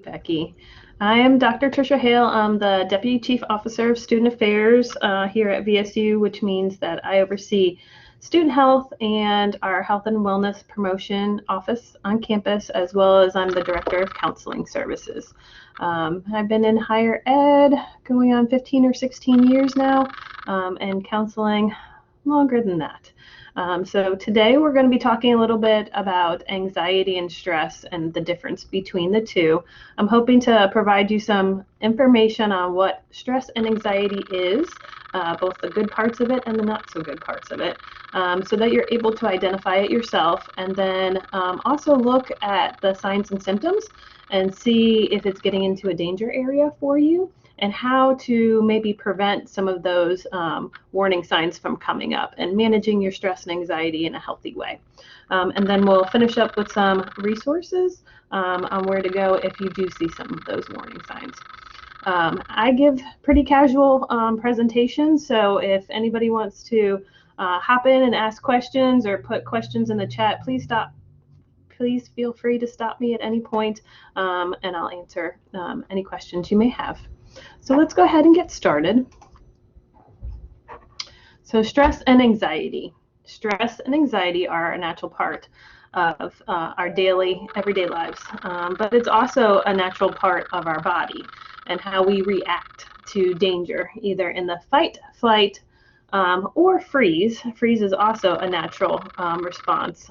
Becky. I am Dr. Tricia Hale. I'm the Deputy Chief Officer of Student Affairs here at VSU, which means that I oversee student health and our health and wellness promotion office on campus, as well as I'm the Director of Counseling Services. I've been in higher ed going on 15 or 16 years now, and counseling longer than that. So today we're going to be talking a little bit about anxiety and stress and the difference between the two. I'm hoping to provide you some information on what stress and anxiety is, both the good parts of it and the not so good parts of it, so that you're able to identify it yourself, and then also look at the signs and symptoms and see if it's getting into a danger area for you, and how to maybe prevent some of those warning signs from coming up and managing your stress and anxiety in a healthy way. And then we'll finish up with some resources on where to go if you do see some of those warning signs. I give pretty casual presentations, so if anybody wants to hop in and ask questions or put questions in the chat, please feel free to stop me at any point, and I'll answer any questions you may have. So let's go ahead and get started. So stress and anxiety. Stress and anxiety are a natural part of our everyday lives, but it's also a natural part of our body and how we react to danger, either in the fight, flight, or freeze. Freeze is also a natural response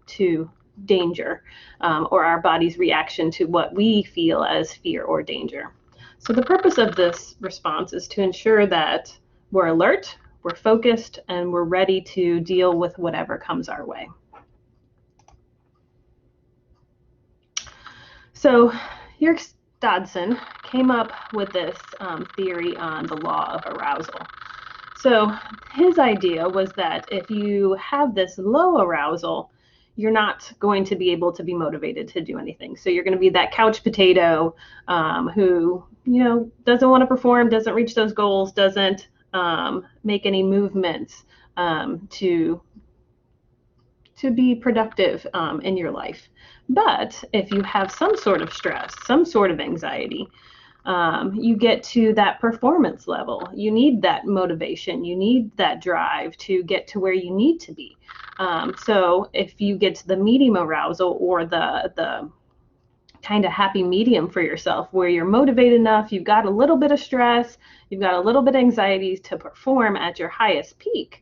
to danger, or our body's reaction to what we feel as fear or danger. So the purpose of this response is to ensure that we're alert, we're focused, and we're ready to deal with whatever comes our way. So Yerkes Dodson came up with this theory on the law of arousal. So his idea was that if you have this low arousal, you're not going to be able to be motivated to do anything. So you're going to be that couch potato who, doesn't want to perform, doesn't reach those goals, doesn't make any movements to be productive in your life. But if you have some sort of stress, some sort of anxiety, you get to that performance level. You need that motivation. You need that drive to get to where you need to be. So if you get to the medium arousal, or the kind of happy medium for yourself, where you're motivated enough, you've got a little bit of stress, you've got a little bit of anxiety to perform at your highest peak,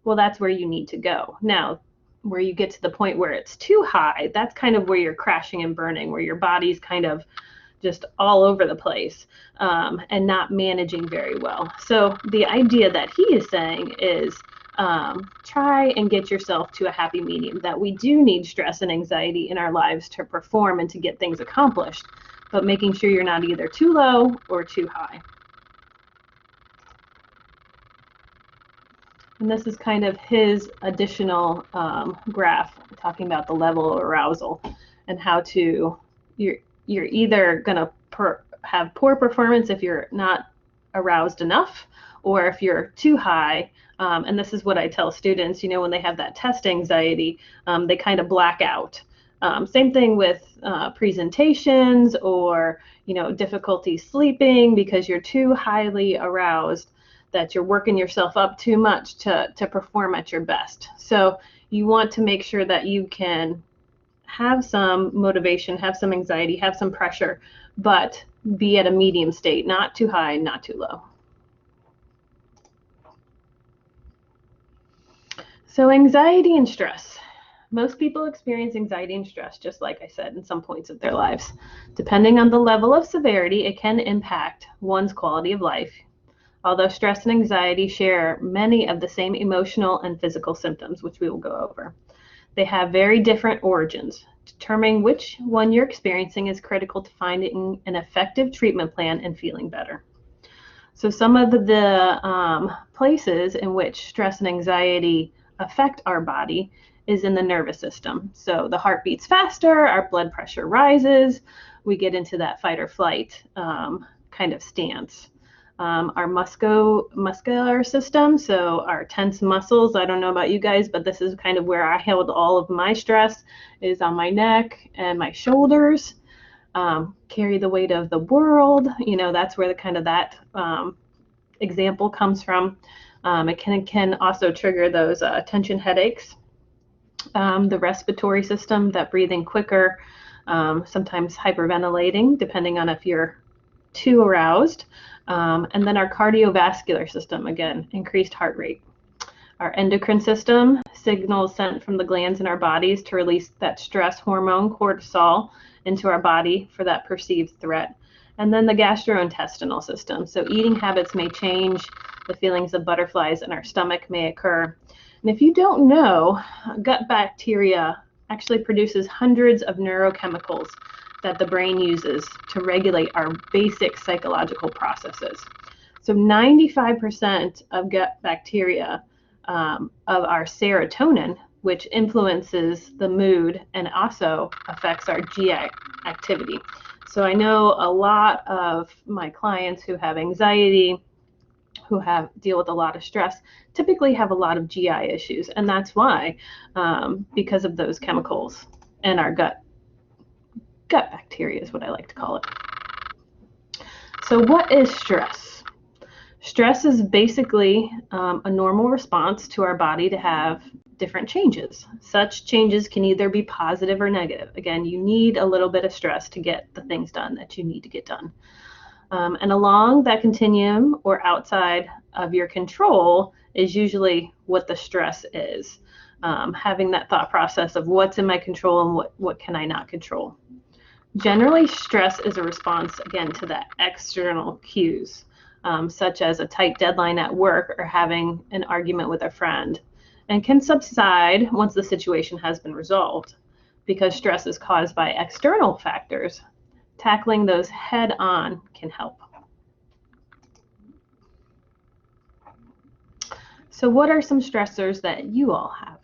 well, that's where you need to go. Now, where you get to the point where it's too high, that's kind of where you're crashing and burning, where your body's kind of just all over the place and not managing very well. So the idea that he is saying is try and get yourself to a happy medium, that we do need stress and anxiety in our lives to perform and to get things accomplished, but making sure you're not either too low or too high. And this is kind of his additional graph talking about the level of arousal and how you're either going to have poor performance if you're not aroused enough, or if you're too high. And this is what I tell students, when they have that test anxiety, they kind of black out. Same thing with presentations, or difficulty sleeping because you're too highly aroused, that you're working yourself up too much to perform at your best. So you want to make sure that you can have some motivation, have some anxiety, have some pressure, but be at a medium state, not too high, not too low. So anxiety and stress. Most people experience anxiety and stress, just like I said, in some points of their lives. Depending on the level of severity, it can impact one's quality of life. Although stress and anxiety share many of the same emotional and physical symptoms, which we will go over. They have very different origins. Determining which one you're experiencing is critical to finding an effective treatment plan and feeling better. So some of the places in which stress and anxiety affect our body is in the nervous system. So the heart beats faster, our blood pressure rises, we get into that fight or flight kind of stance. Our muscular system, so our tense muscles, I don't know about you guys, but this is kind of where I held all of my stress, is on my neck and my shoulders. carry the weight of the world. That's where that example comes from. It can also trigger those tension headaches. The respiratory system, that breathing quicker, sometimes hyperventilating, depending on if you're too aroused. And then our cardiovascular system, again, increased heart rate. Our endocrine system, signals sent from the glands in our bodies to release that stress hormone, cortisol, into our body for that perceived threat. And then the gastrointestinal system. So eating habits may change, the feelings of butterflies in our stomach may occur. And if you don't know, gut bacteria actually produces hundreds of neurochemicals that the brain uses to regulate our basic psychological processes. So 95% of gut bacteria of our serotonin, which influences the mood and also affects our GI activity. So I know a lot of my clients who have anxiety, who deal with a lot of stress, typically have a lot of GI issues, and that's why, because of those chemicals in our gut bacteria is what I like to call it. So what is stress? Stress is basically a normal response to our body to have different changes. Such changes can either be positive or negative. Again, you need a little bit of stress to get the things done that you need to get done. And along that continuum or outside of your control is usually what the stress is. Having that thought process of what's in my control and what can I not control. Generally, stress is a response, again, to the external cues, such as a tight deadline at work or having an argument with a friend, and can subside once the situation has been resolved. Because stress is caused by external factors, tackling those head on can help. So what are some stressors that you all have?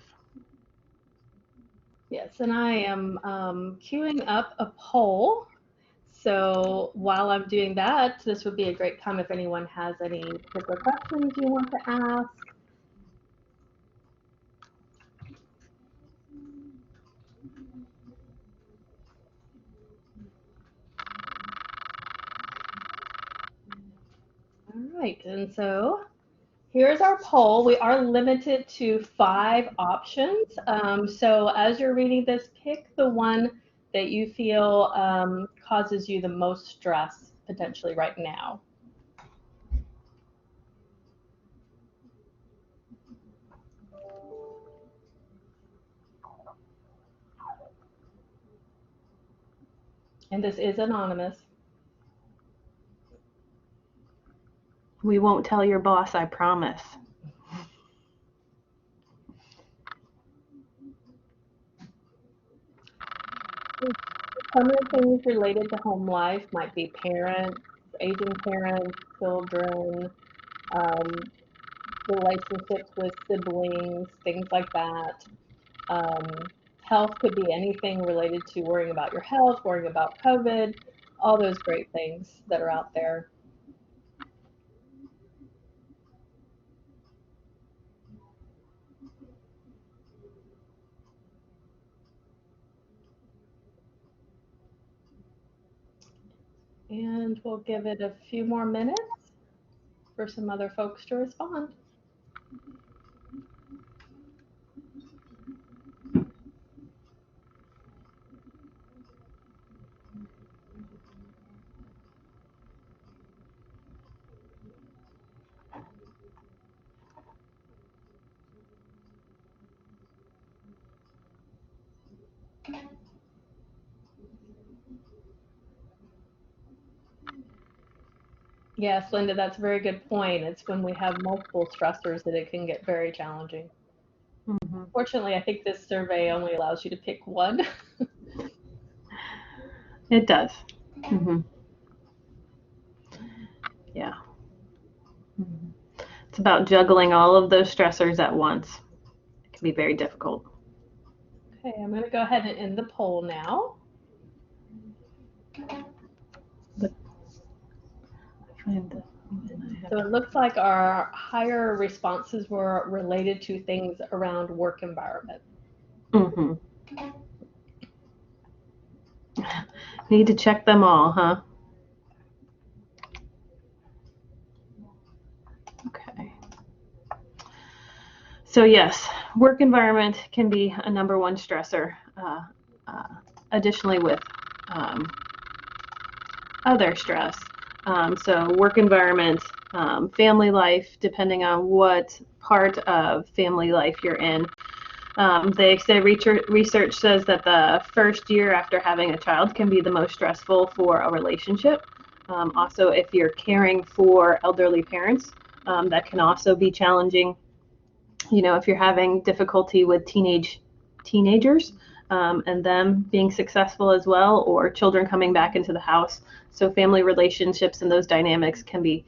Yes, and I am queuing up a poll. So while I'm doing that, this would be a great time if anyone has any particular questions you want to ask. All right, and so here's our poll. We are limited to 5 options. So as you're reading this, pick the one that you feel causes you the most stress potentially right now. And this is anonymous. We won't tell your boss, I promise. Some of the things related to home life might be parents, aging parents, children, relationships with siblings, things like that. Health could be anything related to worrying about your health, worrying about COVID, all those great things that are out there. And we'll give it a few more minutes for some other folks to respond. Yes, Linda, that's a very good point. It's when we have multiple stressors that it can get very challenging. Mm-hmm. Fortunately, I think this survey only allows you to pick one. It does. Mm-hmm. Yeah. Mm-hmm. It's about juggling all of those stressors at once. It can be very difficult. Okay, I'm going to go ahead and end the poll now. So it looks like our higher responses were related to things around work environment. Mm-hmm. Need to check them all, huh? Okay. So yes, work environment can be a number one stressor. Additionally, with um, other stress. So work environment, family life, depending on what part of family life you're in. They say research says that the first year after having a child can be the most stressful for a relationship. Also, if you're caring for elderly parents, that can also be challenging. You know, if you're having difficulty with teenagers and them being successful as well, or children coming back into the house. So family relationships and those dynamics can be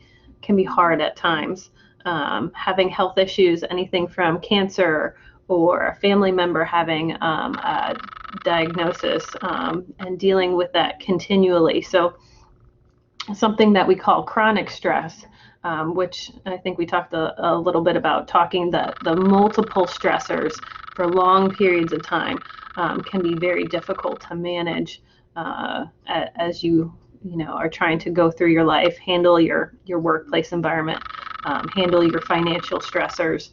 hard at times. Having health issues, anything from cancer or a family member having a diagnosis and dealing with that continually. So something that we call chronic stress, which I think we talked a little bit about, talking the multiple stressors for long periods of time can be very difficult to manage as you are trying to go through your life, handle your workplace environment, handle your financial stressors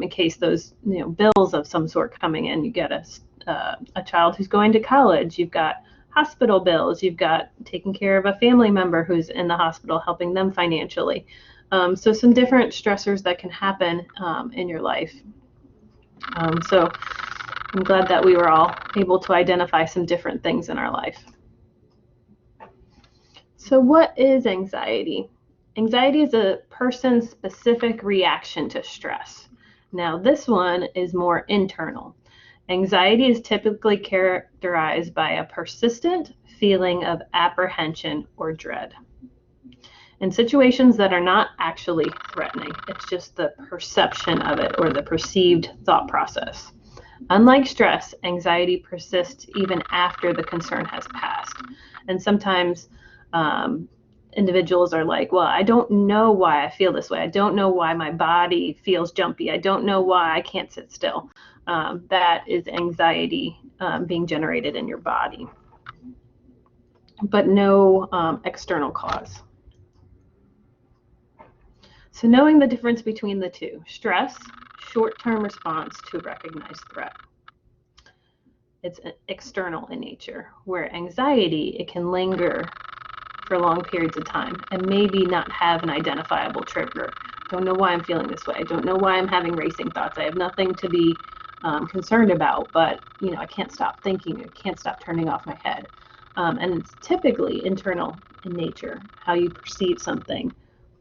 in case those bills of some sort coming in. You get a child who's going to college, you've got hospital bills, you've got taking care of a family member who's in the hospital, helping them financially. So some different stressors that can happen in your life. So I'm glad that we were all able to identify some different things in our life. So what is anxiety? Anxiety is a person's specific reaction to stress. Now this one is more internal. Anxiety is typically characterized by a persistent feeling of apprehension or dread. In situations that are not actually threatening, it's just the perception of it or the perceived thought process. Unlike stress, anxiety persists even after the concern has passed. And sometimes individuals are like, well, I don't know why I feel this way. I don't know why my body feels jumpy. I don't know why I can't sit still. That is anxiety being generated in your body, but no external cause. So knowing the difference between the two: stress, short-term response to a recognized threat. It's external in nature, where anxiety, it can linger for long periods of time and maybe not have an identifiable trigger. Don't know why I'm feeling this way. I don't know why I'm having racing thoughts. I have nothing to be concerned about, but I can't stop thinking. I can't stop turning off my head. And it's typically internal in nature, how you perceive something,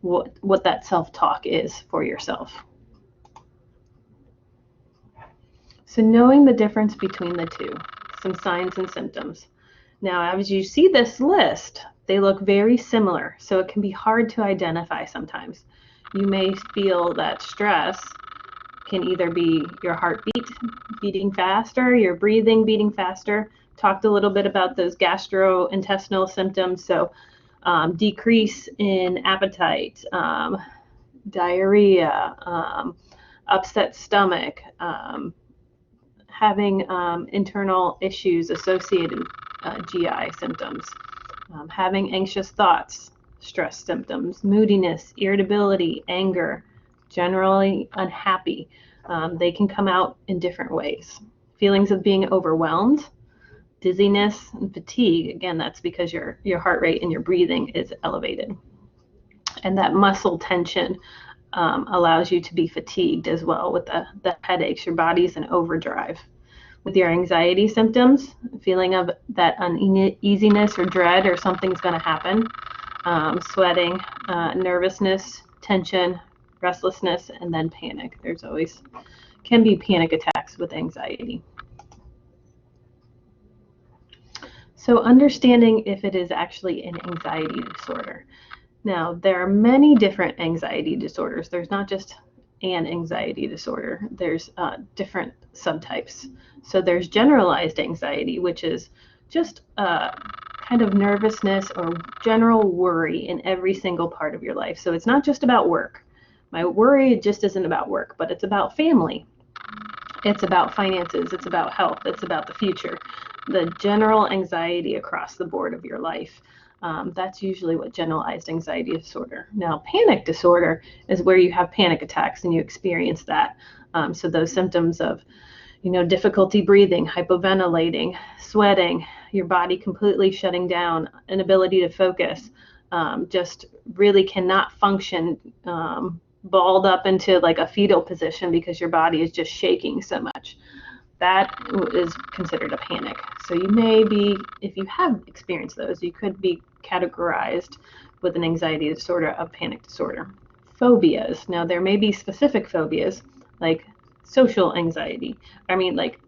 what that self-talk is for yourself. So knowing the difference between the two, some signs and symptoms. Now, as you see this list, they look very similar, so it can be hard to identify sometimes. You may feel that stress can either be your heartbeat beating faster, your breathing beating faster. Talked a little bit about those gastrointestinal symptoms, so decrease in appetite, diarrhea, upset stomach, having internal issues associated with GI symptoms, having anxious thoughts, stress symptoms, moodiness, irritability, anger, generally unhappy. They can come out in different ways. Feelings of being overwhelmed, dizziness, and fatigue. Again, that's because your heart rate and your breathing is elevated. And that muscle tension allows you to be fatigued as well with the headaches. Your body's in overdrive. With your anxiety symptoms, feeling of that uneasiness or dread or something's going to happen, sweating, nervousness, tension, restlessness, and then panic. There's always can be panic attacks with anxiety. So understanding if it is actually an anxiety disorder. Now, there are many different anxiety disorders. There's not just an anxiety disorder. There's different subtypes. So there's generalized anxiety, which is just kind of nervousness or general worry in every single part of your life. So it's not just about work. My worry just isn't about work, but it's about family. It's about finances. It's about health. It's about the future. the general anxiety across the board of your life. That's usually what generalized anxiety disorder. Now, panic disorder is where you have panic attacks and you experience that. So those symptoms of, difficulty breathing, hypoventilating, sweating, your body completely shutting down, inability to focus, just really cannot function, balled up into like a fetal position because your body is just shaking so much. That is considered a panic. So you may be, if you have experienced those, you could be categorized with an anxiety disorder of panic disorder. Phobias. Now, there may be specific phobias like social anxiety. Like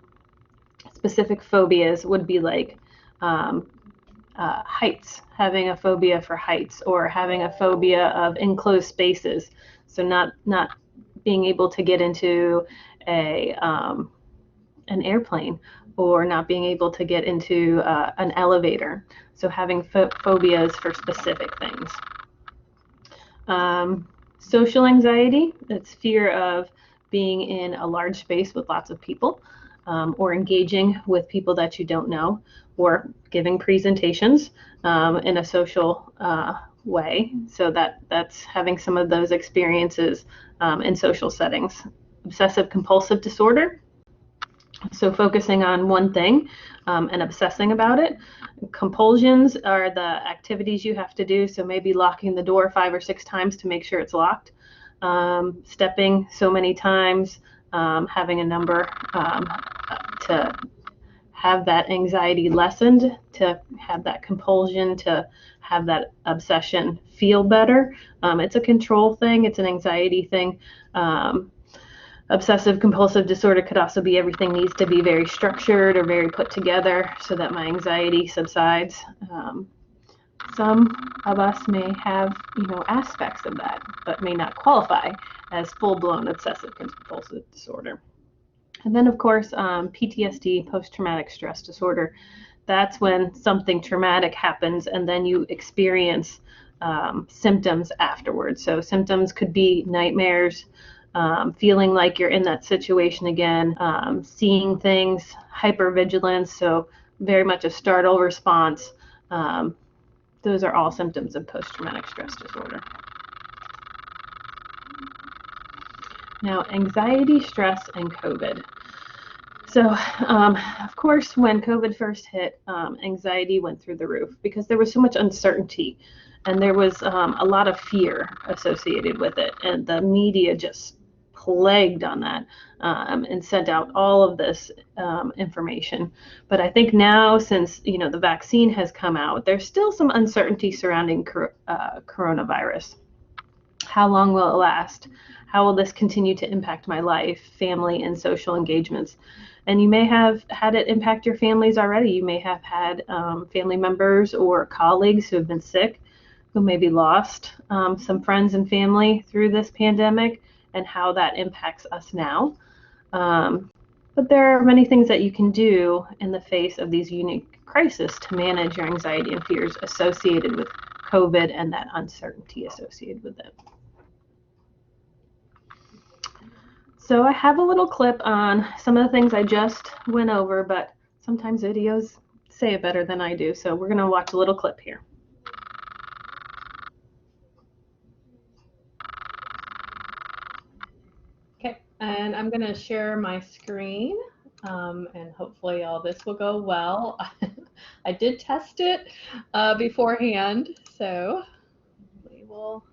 specific phobias would be like heights, having a phobia for heights, or having a phobia of enclosed spaces. So not being able to get into an airplane, or not being able to get into an elevator. So having phobias for specific things. Social anxiety, it's fear of being in a large space with lots of people, or engaging with people that you don't know, or giving presentations in a social way. So that's having some of those experiences in social settings. Obsessive compulsive disorder, so focusing on one thing and obsessing about it. Compulsions are the activities you have to do. So maybe locking the door 5 or 6 times to make sure it's locked, stepping so many times, having a number to have that anxiety lessened, to have that compulsion, to have that obsession feel better. It's a control thing. It's an anxiety thing. Obsessive compulsive disorder could also be everything needs to be very structured or very put together so that my anxiety subsides. Some of us may have, aspects of that, but may not qualify as full-blown obsessive compulsive disorder. And then, of course, PTSD, post-traumatic stress disorder. That's when something traumatic happens and then you experience symptoms afterwards. So symptoms could be nightmares, feeling like you're in that situation again, seeing things, hypervigilance, so very much a startle response. Those are all symptoms of post-traumatic stress disorder. Now, anxiety, stress, and COVID. So, of course, when COVID first hit, anxiety went through the roof because there was so much uncertainty and there was a lot of fear associated with it. And the media just plagued on that and sent out all of this information. But I think now, since the vaccine has come out, there's still some uncertainty surrounding coronavirus. How long will it last? How will this continue to impact my life, family, and social engagements? And you may have had it impact your families already. You may have had family members or colleagues who have been sick, who maybe lost some friends and family through this pandemic, and how that impacts us now. But there are many things that you can do in the face of these unique crises to manage your anxiety and fears associated with COVID and that uncertainty associated with it. So I have a little clip on some of the things I just went over, but sometimes videos say it better than I do. So we're going to watch a little clip here. Okay, and I'm going to share my screen, and hopefully all this will go well. I did test it beforehand, so we will.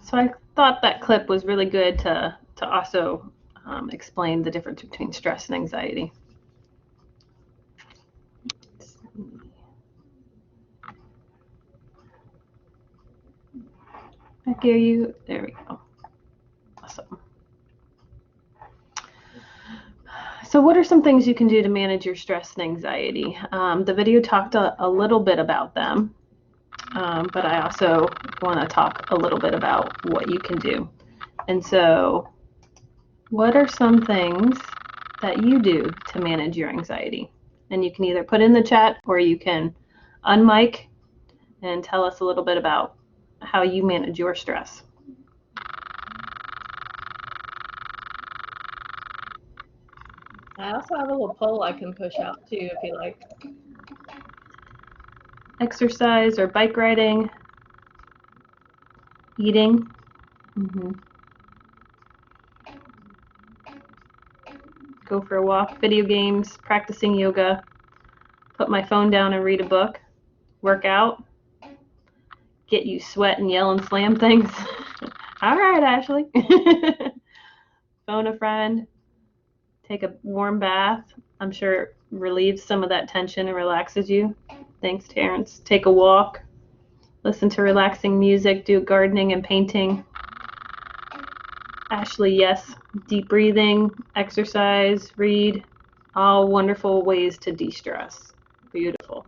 So I thought that clip was really good to also explain the difference between stress and anxiety. I hear you. There we go. Awesome. So what are some things you can do to manage your stress and anxiety? The video talked a little bit about them, but I also want to talk a little bit about what you can do. And so what are some things that you do to manage your anxiety? And you can either put in the chat or you can unmic and tell us a little bit about how you manage your stress. I also have a little poll I can push out too if you like. Exercise or bike riding, eating. Mm-hmm. Go for a walk, video games, practicing yoga, put my phone down and read a book, work out, get you sweat and yell and slam things. All right, Ashley. Phone a friend, take a warm bath. I'm sure it relieves some of that tension and relaxes you. Thanks, Terrence. Take a walk, listen to relaxing music, do gardening and painting. Ashley, yes, deep breathing, exercise, read, all wonderful ways to de-stress. Beautiful.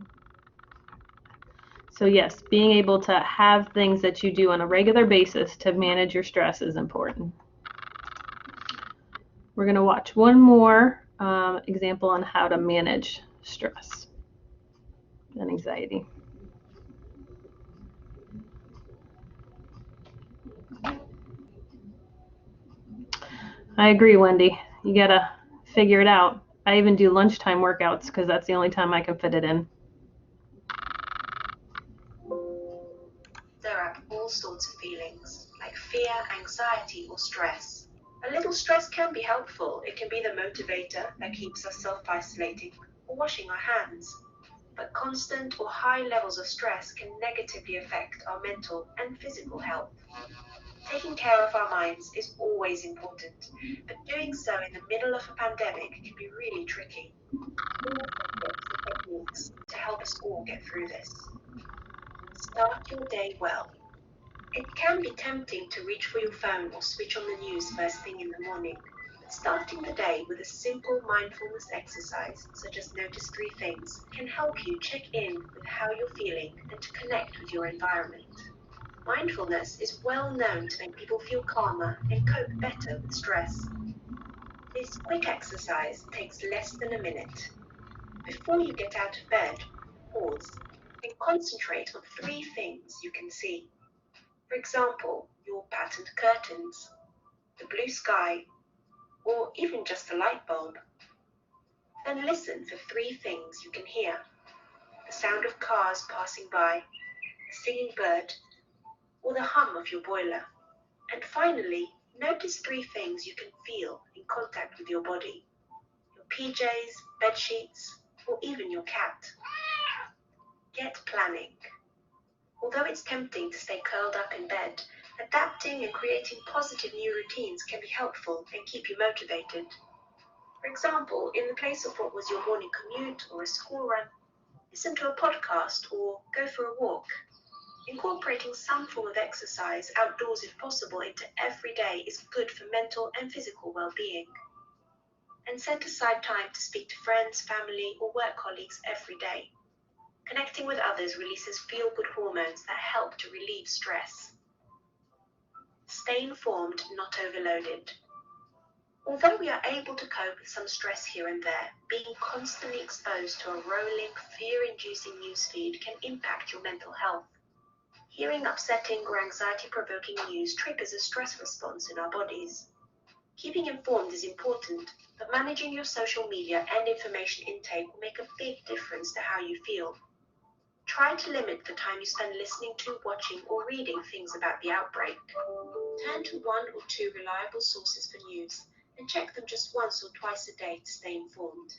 So yes, being able to have things that you do on a regular basis to manage your stress is important. We're going to watch one more example on how to manage stress and anxiety. I agree, Wendy. You gotta figure it out. I even do lunchtime workouts because that's the only time I can fit it in. There are all sorts of feelings, like fear, anxiety, or stress. A little stress can be helpful. It can be the motivator that keeps us self-isolating or washing our hands. But constant or high levels of stress can negatively affect our mental and physical health. Taking care of our minds is always important, but doing so in the middle of a pandemic can be really tricky. Here are some tips and techniques to help us all get through this. Start your day well. It can be tempting to reach for your phone or switch on the news first thing in the morning, but starting the day with a simple mindfulness exercise, such as notice 3 things, can help you check in with how you're feeling and to connect with your environment. Mindfulness is well known to make people feel calmer and cope better with stress. This quick exercise takes less than a minute. Before you get out of bed, pause and concentrate on 3 things you can see. For example, your patterned curtains, the blue sky, or even just a light bulb. Then listen for 3 things you can hear: the sound of cars passing by, a singing bird, or the hum of your boiler. And finally, notice 3 things you can feel in contact with your body: your PJs, bed sheets, or even your cat. Get planning. Although it's tempting to stay curled up in bed, adapting and creating positive new routines can be helpful and keep you motivated. For example, in the place of what was your morning commute or a school run, listen to a podcast or go for a walk. Incorporating some form of exercise outdoors if possible into every day is good for mental and physical well-being. And set aside time to speak to friends, family, or work colleagues every day. Connecting with others releases feel-good hormones that help to relieve stress. Stay informed, not overloaded. Although we are able to cope with some stress here and there, being constantly exposed to a rolling, fear-inducing newsfeed can impact your mental health. Hearing upsetting or anxiety-provoking news triggers a stress response in our bodies. Keeping informed is important, but managing your social media and information intake will make a big difference to how you feel. Try to limit the time you spend listening to, watching, or reading things about the outbreak. Turn to 1 or 2 reliable sources for news, and check them just once or twice a day to stay informed.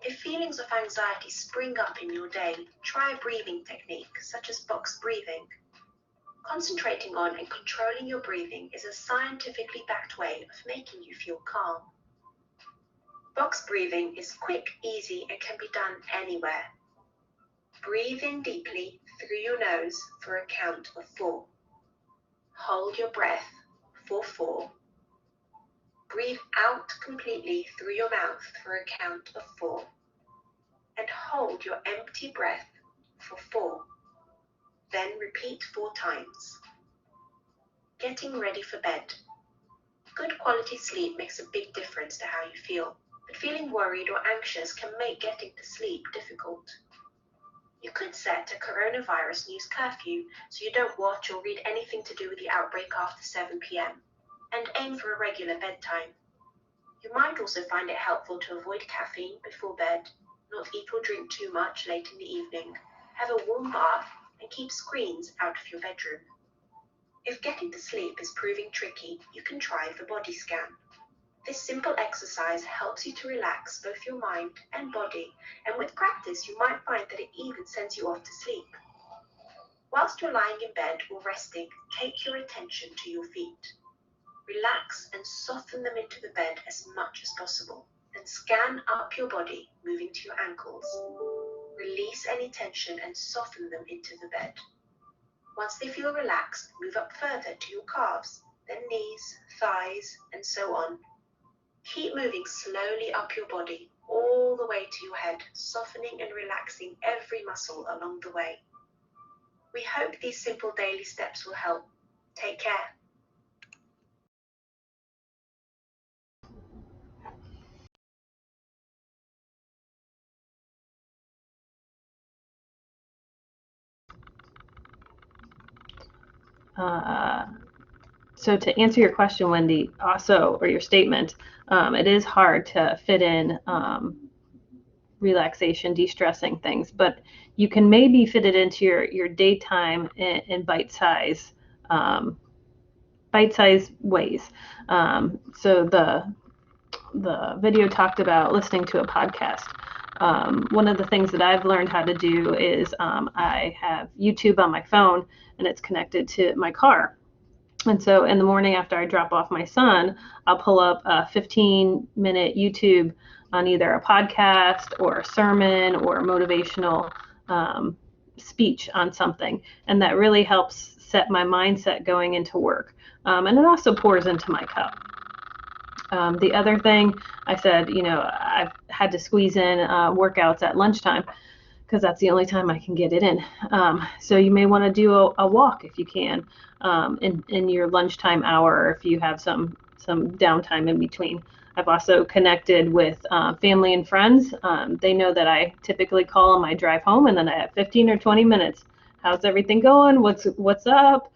If feelings of anxiety spring up in your day, try a breathing technique, such as box breathing. Concentrating on and controlling your breathing is a scientifically backed way of making you feel calm. Box breathing is quick, easy, and can be done anywhere. Breathe in deeply through your nose for a count of 4. Hold your breath for 4. Breathe out completely through your mouth for a count of 4. And hold your empty breath for 4. Then repeat 4 times. Getting ready for bed. Good quality sleep makes a big difference to how you feel, but feeling worried or anxious can make getting to sleep difficult. You could set a coronavirus news curfew so you don't watch or read anything to do with the outbreak after 7 p.m. and aim for a regular bedtime. You might also find it helpful to avoid caffeine before bed, not eat or drink too much late in the evening, have a warm bath, and keep screens out of your bedroom. If getting to sleep is proving tricky, you can try the body scan. This simple exercise helps you to relax both your mind and body, and with practice you might find that it even sends you off to sleep. Whilst you're lying in bed or resting, take your attention to your feet. Relax and soften them into the bed as much as possible. Then scan up your body, moving to your ankles. Release any tension and soften them into the bed. Once they feel relaxed, move up further to your calves, then knees, thighs, and so on. Keep moving slowly up your body, all the way to your head, softening and relaxing every muscle along the way. We hope these simple daily steps will help. Take care. So to answer your question, Wendy, also, or your statement, it is hard to fit in relaxation, de-stressing things, but you can maybe fit it into your daytime in bite-size ways. So the video talked about listening to a podcast. One of the things that I've learned how to do is I have YouTube on my phone, and it's connected to my car. And so in the morning after I drop off my son, I'll pull up a 15-minute YouTube on either a podcast or a sermon or a motivational speech on something. And that really helps set my mindset going into work. And it also pours into my cup. The other thing I said, I've had to squeeze in workouts at lunchtime because that's the only time I can get it in. So you may want to do a walk if you can in your lunchtime hour, or if you have some downtime in between. I've also connected with family and friends. They know that I typically call on my drive home, and then I have 15 or 20 minutes. How's everything going? What's up?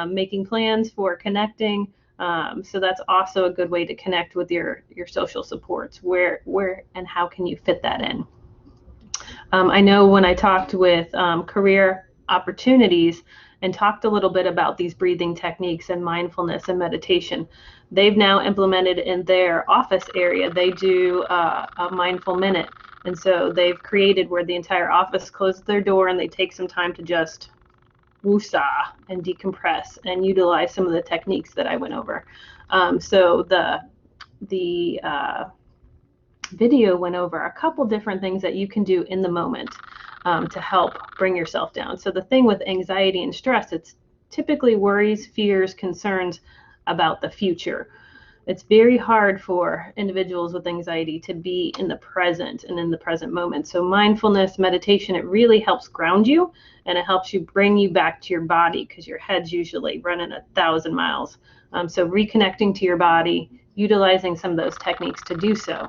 Making plans for connecting. So that's also a good way to connect with your social supports. Where and how can you fit that in? I know when I talked with career opportunities and talked a little bit about these breathing techniques and mindfulness and meditation, they've now implemented in their office area, they do a mindful minute. And so they've created where the entire office closes their door and they take some time to just woosah and decompress and utilize some of the techniques that I went over. So the video went over a couple different things that you can do in the moment to help bring yourself down. So the thing with anxiety and stress, it's typically worries, fears, concerns about the future. It's very hard for individuals with anxiety to be in the present and in the present moment. So mindfulness, meditation, it really helps ground you, and it helps you bring you back to your body, because your head's usually running 1,000 miles. So reconnecting to your body, utilizing some of those techniques to do so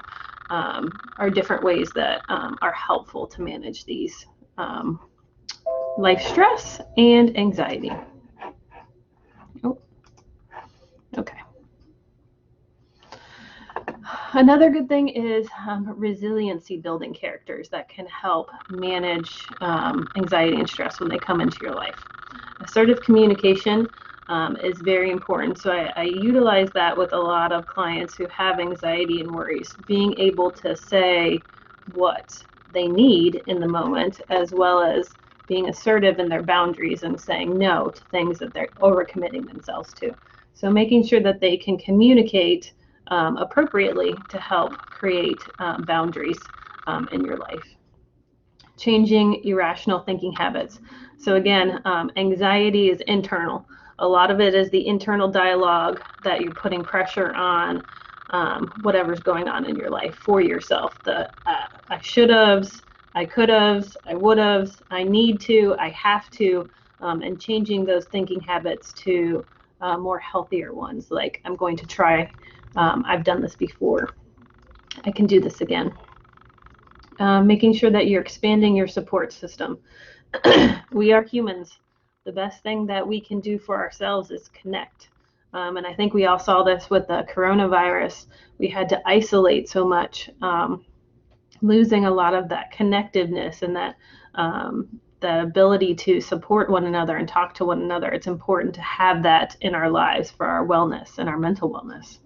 are different ways that are helpful to manage these life stress and anxiety. Oh, okay. Another good thing is resiliency building characters that can help manage anxiety and stress when they come into your life. Assertive communication is very important. So I utilize that with a lot of clients who have anxiety and worries, being able to say what they need in the moment, as well as being assertive in their boundaries and saying no to things that they're overcommitting themselves to. So making sure that they can communicate appropriately to help create boundaries in your life. Changing irrational thinking habits. So again, anxiety is internal. A lot of it is the internal dialogue that you're putting pressure on whatever's going on in your life for yourself. The I should have's, I could have's, I would have's, I need to, I have to, and changing those thinking habits to more healthier ones, like I'm going to try, I've done this before, I can do this again. Making sure that you're expanding your support system. We are humans. The best thing that we can do for ourselves is connect. And I think we all saw this with the coronavirus. We had to isolate so much, losing a lot of that connectiveness and that the ability to support one another and talk to one another. It's important to have that in our lives for our wellness and our mental wellness.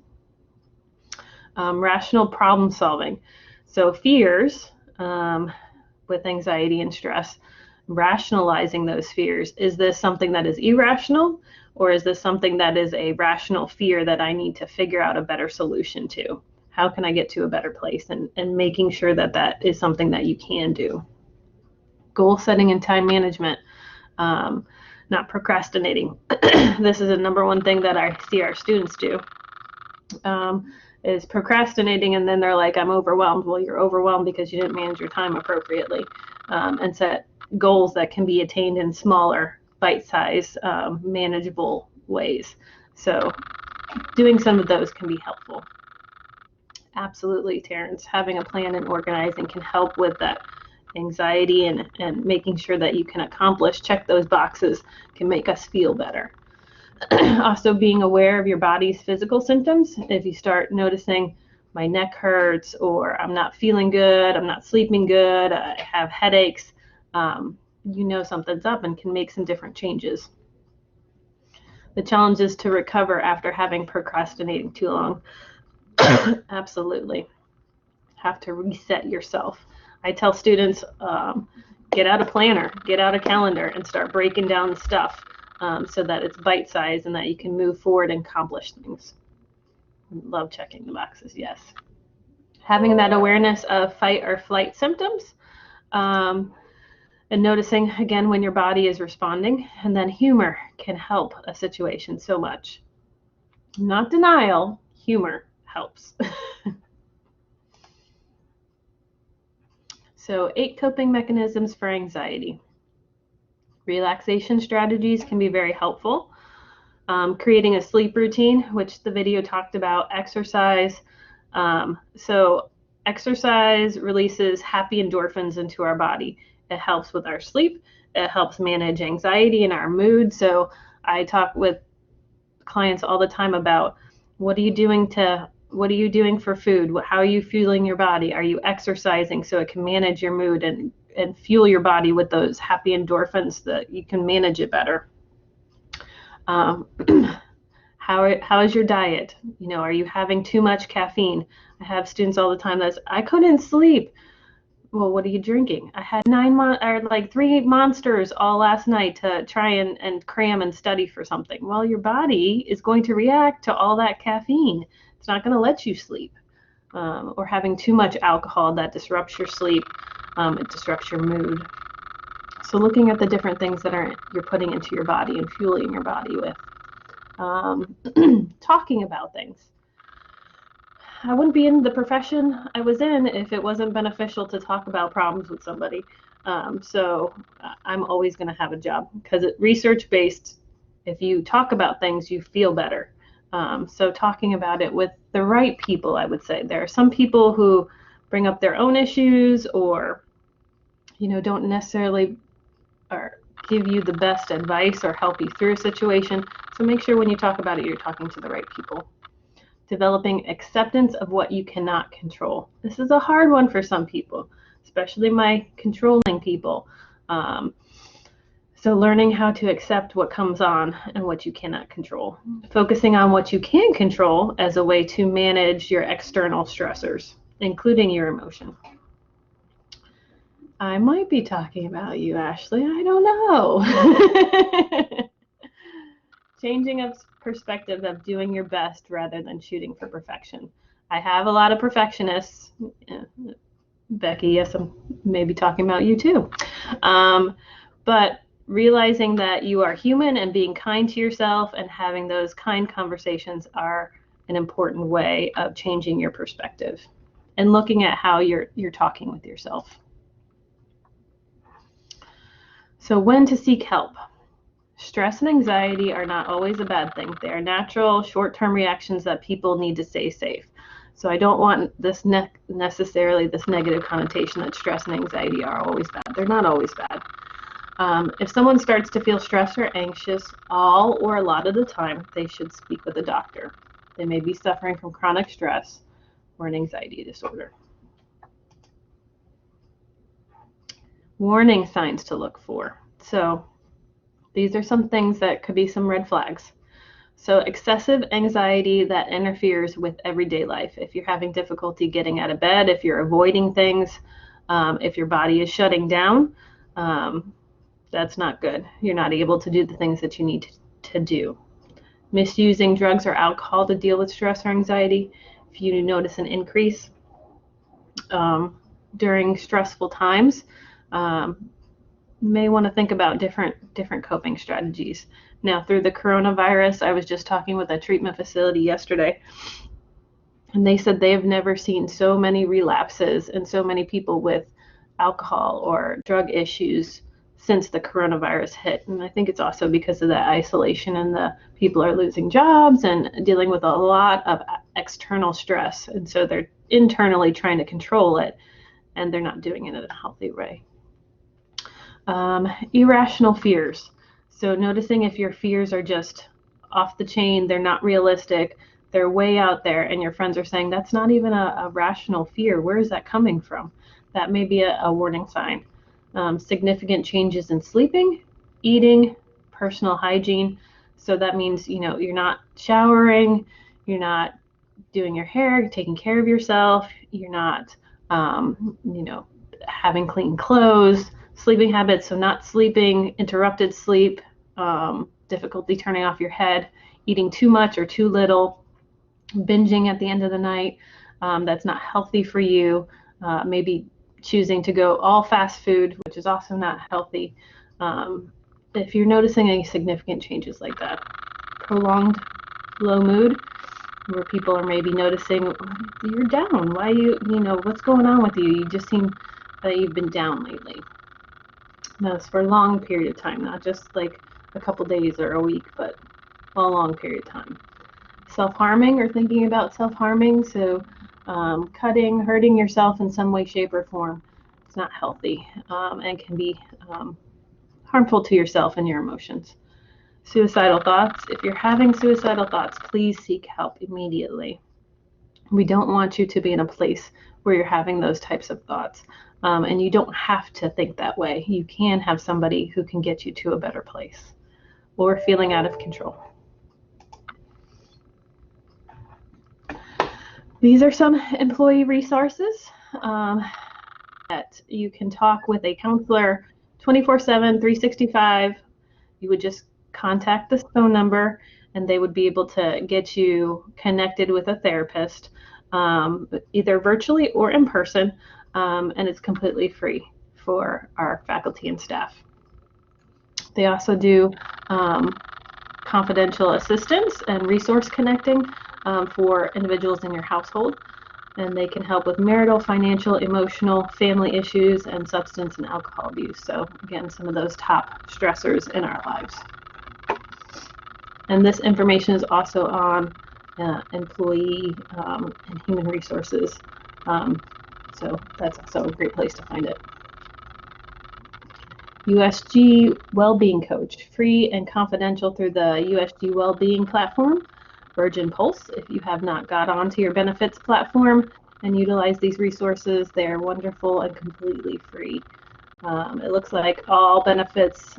Rational problem solving. So fears with anxiety and stress, rationalizing those fears. Is this something that is irrational, or is this something that is a rational fear that I need to figure out a better solution to? How can I get to a better place? And making sure that that is something that you can do. Goal setting and time management, not procrastinating. This is a number one thing that I see our students do. Is procrastinating, and then they're like, I'm overwhelmed. Well, you're overwhelmed because you didn't manage your time appropriately, and set goals that can be attained in smaller, bite-sized, manageable ways. So doing some of those can be helpful. Absolutely, Terrence. Having a plan and organizing can help with that anxiety, and making sure that you can accomplish, check those boxes, can make us feel better. Also being aware of your body's physical symptoms. If you start noticing my neck hurts, or I'm not feeling good, I'm not sleeping good, I have headaches, you know something's up and can make some different changes. The challenge is to recover after having procrastinating too long. Absolutely. Have to reset yourself. I tell students, get out a planner, get out a calendar, and start breaking down the stuff. So that it's bite-sized and that you can move forward and accomplish things. Love checking the boxes, yes. Having that awareness of fight or flight symptoms, and noticing, again, when your body is responding. And then humor can help a situation so much. Not denial, humor helps. So 8 coping mechanisms for anxiety. Relaxation strategies can be very helpful. Creating a sleep routine, which the video talked about. Exercise. So exercise releases happy endorphins into our body. It helps with our sleep. It helps manage anxiety and our mood. So I talk with clients all the time about what are you doing for food? How are you fueling your body? Are you exercising so it can manage your mood and fuel your body with those happy endorphins that you can manage it better? How is your diet? You know, are you having too much caffeine? I have students all the time I couldn't sleep. Well, what are you drinking? I had 3 monsters all last night to try and cram and study for something. Well, your body is going to react to all that caffeine. It's not going to let you sleep. Or having too much alcohol that disrupts your sleep, it disrupts your mood. So looking at the different things that you're putting into your body and fueling your body with. Talking about things. I wouldn't be in the profession I was in if it wasn't beneficial to talk about problems with somebody. So I'm always going to have a job because research-based, if you talk about things, you feel better. So talking about it with the right people, I would say. There are some people who bring up their own issues or, don't necessarily or give you the best advice or help you through a situation. So make sure when you talk about it, you're talking to the right people. Developing acceptance of what you cannot control. This is a hard one for some people, especially my controlling people. So learning how to accept what comes on and what you cannot control. Focusing on what you can control as a way to manage your external stressors, including your emotion. I might be talking about you, Ashley. I don't know. Changing a perspective of doing your best rather than shooting for perfection. I have a lot of perfectionists. Becky, yes, I'm maybe talking about you too. But realizing that you are human and being kind to yourself and having those kind conversations are an important way of changing your perspective and looking at how you're talking with yourself. So when to seek help. Stress and anxiety are not always a bad thing. They are natural, short-term reactions that people need to stay safe. So I don't want this necessarily this negative connotation that stress and anxiety are always bad. They're not always bad. If someone starts to feel stressed or anxious all or a lot of the time, they should speak with a doctor. They may be suffering from chronic stress or an anxiety disorder. Warning signs to look for. So these are some things that could be some red flags. So excessive anxiety that interferes with everyday life. If you're having difficulty getting out of bed, if you're avoiding things, if your body is shutting down, that's not good. You're not able to do the things that you need to do. Misusing drugs or alcohol to deal with stress or anxiety. If you notice an increase during stressful times, may want to think about different coping strategies. Now, through the coronavirus, I was just talking with a treatment facility yesterday, and they said they have never seen so many relapses and so many people with alcohol or drug issues since the coronavirus hit. And I think it's also because of that isolation and the people are losing jobs and dealing with a lot of external stress. And so they're internally trying to control it, and they're not doing it in a healthy way. Irrational fears. So noticing if your fears are just off the chain, they're not realistic, they're way out there, and your friends are saying, that's not even a rational fear. Where is that coming from? That may be a warning sign. Significant changes in sleeping, eating, personal hygiene. So that means, you're not showering, you're not doing your hair, taking care of yourself, you're not, having clean clothes, sleeping habits, so not sleeping, interrupted sleep, difficulty turning off your head, eating too much or too little, binging at the end of the night, that's not healthy for you, maybe choosing to go all fast food, which is also not healthy. If you're noticing any significant changes like that. Prolonged low mood, where people are maybe noticing you're down. Why what's going on with you? You just seem that you've been down lately. Now, it's for a long period of time, not just like a couple days or a week, but a long period of time. Self-harming or thinking about self-harming, so cutting, hurting yourself in some way, shape, or form. It's not healthy and can be harmful to yourself and your emotions. Suicidal thoughts. If you're having suicidal thoughts, please seek help immediately. We don't want you to be in a place where you're having those types of thoughts. And you don't have to think that way. You can have somebody who can get you to a better place or feeling out of control. These are some employee resources. that you can talk with a counselor 24/7, 365. You would just contact this phone number and they would be able to get you connected with a therapist, either virtually or in person, and it's completely free for our faculty and staff. They also do confidential assistance and resource connecting for individuals in your household, and they can help with marital, financial, emotional, family issues, and substance and alcohol abuse. So again, some of those top stressors in our lives. And this information is also on employee and human resources. So that's also a great place to find it. USG Wellbeing Coach, free and confidential through the USG Wellbeing platform. Virgin Pulse, if you have not got onto your benefits platform and utilize these resources, they're wonderful and completely free. It looks like all benefits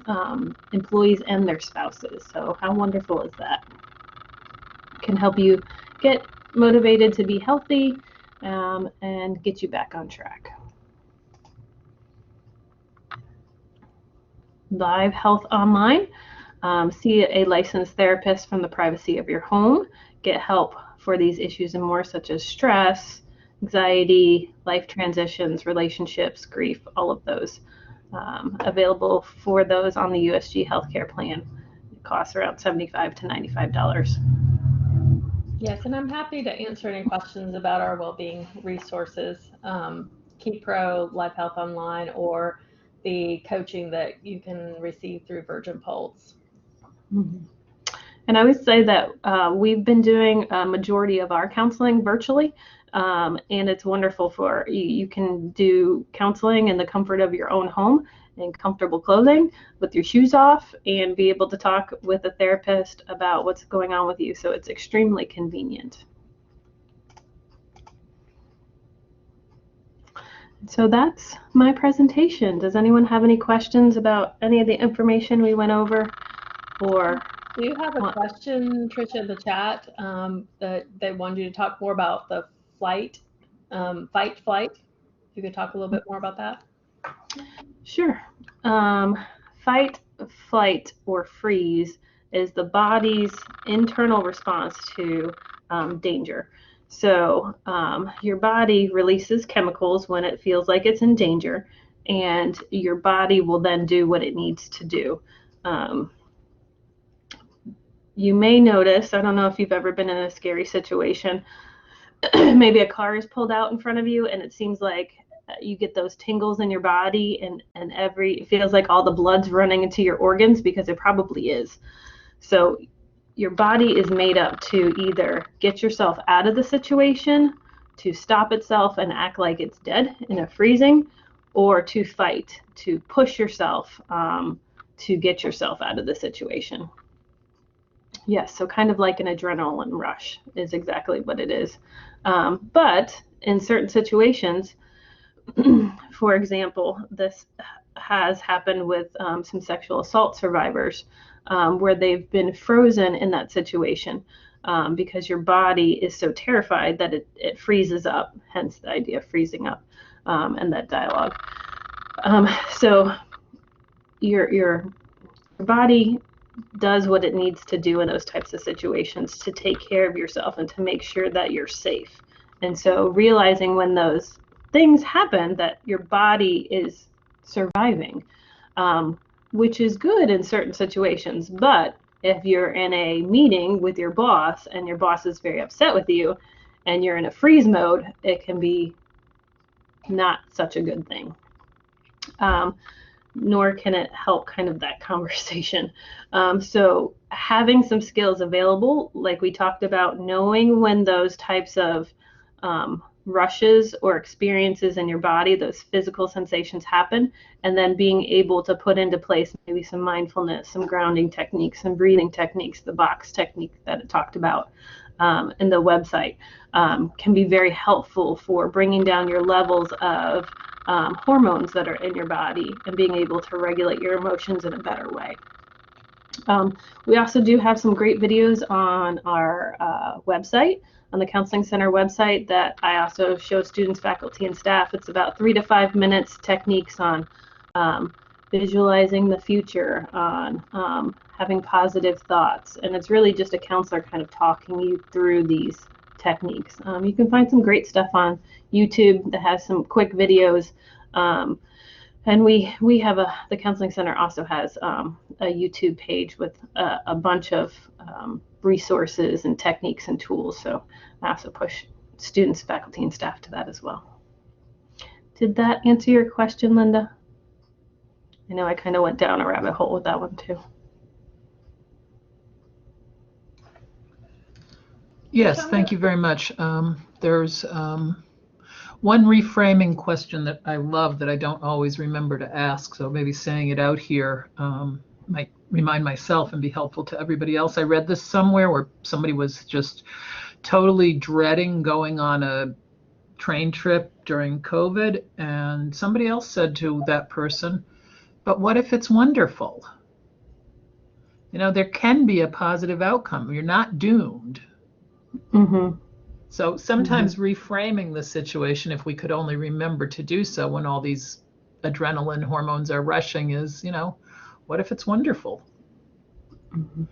employees and their spouses. So how wonderful is that? It can help you get motivated to be healthy and get you back on track. Live Health Online. See a licensed therapist from the privacy of your home. Get help for these issues and more, such as stress, anxiety, life transitions, relationships, grief, all of those. Available for those on the USG healthcare plan. It costs around $75 to $95. Yes, and I'm happy to answer any questions about our well-being resources, KeyPro, Life Health Online, or the coaching that you can receive through Virgin Pulse. Mm-hmm. And I would say that we've been doing a majority of our counseling virtually, and it's wonderful for you. You can do counseling in the comfort of your own home in comfortable clothing with your shoes off and be able to talk with a therapist about what's going on with you. So it's extremely convenient. So that's my presentation. Does anyone have any questions about any of the information we went over? Or do you have a question, Tricia, in the chat that they wanted you to talk more about the fight, flight? If you could talk a little bit more about that. Sure. Fight, flight, or freeze is the body's internal response to danger. So your body releases chemicals when it feels like it's in danger, and your body will then do what it needs to do. You may notice, I don't know if you've ever been in a scary situation, maybe a car is pulled out in front of you and it seems like you get those tingles in your body and it feels like all the blood's running into your organs, because it probably is. So your body is made up to either get yourself out of the situation, to stop itself and act like it's dead in a freezing, or to fight, to push yourself to get yourself out of the situation. Yes, so kind of like an adrenaline rush is exactly what it is. But in certain situations, for example, this has happened with some sexual assault survivors where they've been frozen in that situation because your body is so terrified that it freezes up, hence the idea of freezing up and that dialogue. So your body does what it needs to do in those types of situations to take care of yourself and to make sure that you're safe. And so realizing when those things happen that your body is surviving, which is good in certain situations. But if you're in a meeting with your boss and your boss is very upset with you and you're in a freeze mode, it can be not such a good thing. Nor can it help kind of that conversation. So having some skills available, like we talked about, knowing when those types of rushes or experiences in your body, those physical sensations happen, and then being able to put into place maybe some mindfulness, some grounding techniques, some breathing techniques, the box technique that it talked about in the website can be very helpful for bringing down your levels of hormones that are in your body and being able to regulate your emotions in a better way. We also do have some great videos on our website, on the Counseling Center website, that I also show students, faculty, and staff. It's about 3 to 5 minutes techniques on visualizing the future, on having positive thoughts. And it's really just a counselor kind of talking you through these techniques. You can find some great stuff on YouTube that has some quick videos. And we have the Counseling Center also has a YouTube page with a bunch of resources and techniques and tools. So I also push students, faculty, and staff to that as well. Did that answer your question, Linda? I know I kind of went down a rabbit hole with that one too. Yes, thank you very much. There's one reframing question that I love that I don't always remember to ask, so maybe saying it out here might remind myself and be helpful to everybody else. I read this somewhere where somebody was just totally dreading going on a train trip during COVID, and somebody else said to that person, but what if it's wonderful? You know, there can be a positive outcome. You're not doomed. Mm-hmm. So sometimes reframing the situation, if we could only remember to do so when all these adrenaline hormones are rushing, is, you know, what if it's wonderful? Mm-hmm.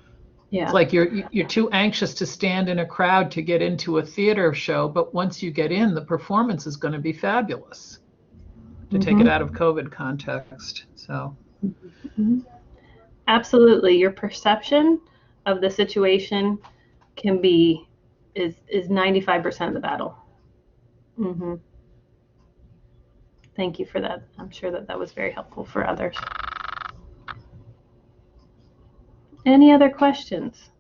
Yeah. It's like you're too anxious to stand in a crowd to get into a theater show, but once you get in, the performance is going to be fabulous. To take it out of COVID context. So absolutely, your perception of the situation can be is 95% of the battle. Thank you for that. I'm sure that was very helpful for others. Any other questions?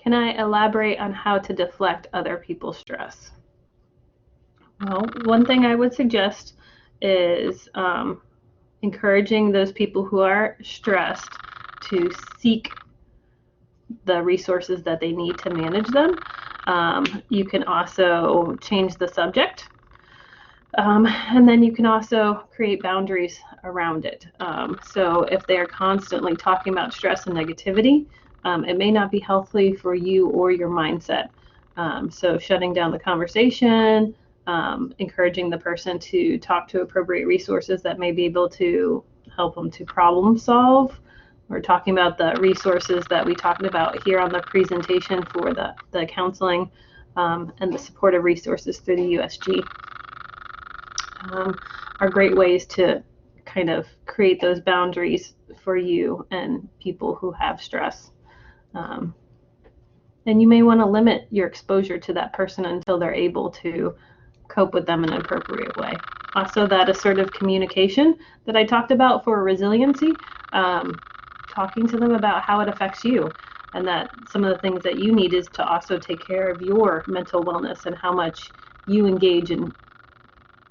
Can I elaborate on how to deflect other people's stress? Well, one thing I would suggest is encouraging those people who are stressed to seek the resources that they need to manage them. You can also change the subject. And then you can also create boundaries around it. So if they're constantly talking about stress and negativity, it may not be healthy for you or your mindset. So shutting down the conversation, encouraging the person to talk to appropriate resources that may be able to help them to problem solve. We're talking about the resources that we talked about here on the presentation for the counseling and the supportive resources through the USG. Are great ways to kind of create those boundaries for you and people who have stress. And you may want to limit your exposure to that person until they're able to cope with them in an appropriate way. Also, that assertive communication that I talked about for resiliency, talking to them about how it affects you, and that some of the things that you need is to also take care of your mental wellness and how much you engage in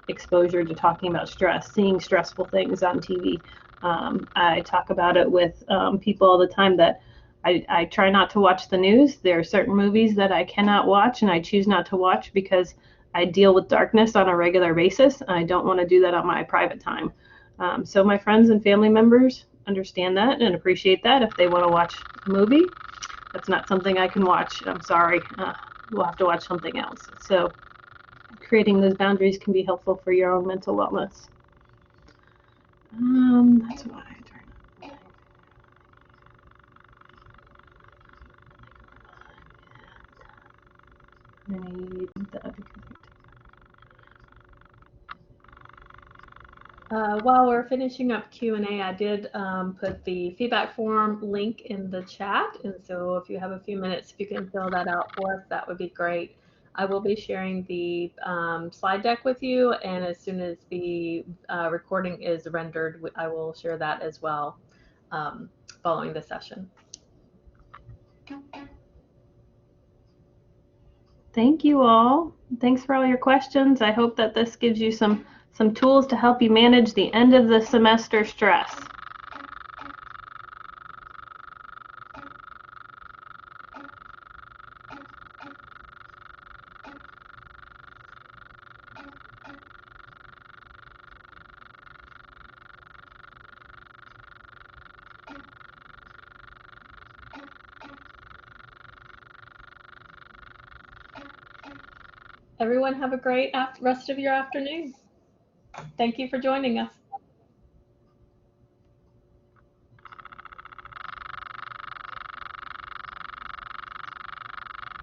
exposure to talking about stress, seeing stressful things on TV. I talk about it with people all the time that I try not to watch the news. There are certain movies that I cannot watch and I choose not to watch because I deal with darkness on a regular basis. I don't want to do that on my private time. So my friends and family members understand that and appreciate that. If they want to watch a movie, that's not something I can watch. I'm sorry. We'll have to watch something else. So creating those boundaries can be helpful for your own mental wellness. That's why I turn. I need the While we're finishing up Q&A, I did put the feedback form link in the chat. And so if you have a few minutes, if you can fill that out for us, that would be great. I will be sharing the slide deck with you. And as soon as the recording is rendered, I will share that as well following the session. Thank you all. Thanks for all your questions. I hope that this gives you some tools to help you manage the end of the semester stress. Everyone have a great rest of your afternoon. Thank you for joining us.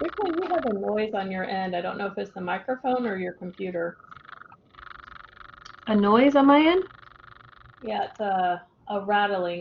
Tricia, you have a noise on your end. I don't know if it's the microphone or your computer. A noise on my end? Yeah, it's a rattling.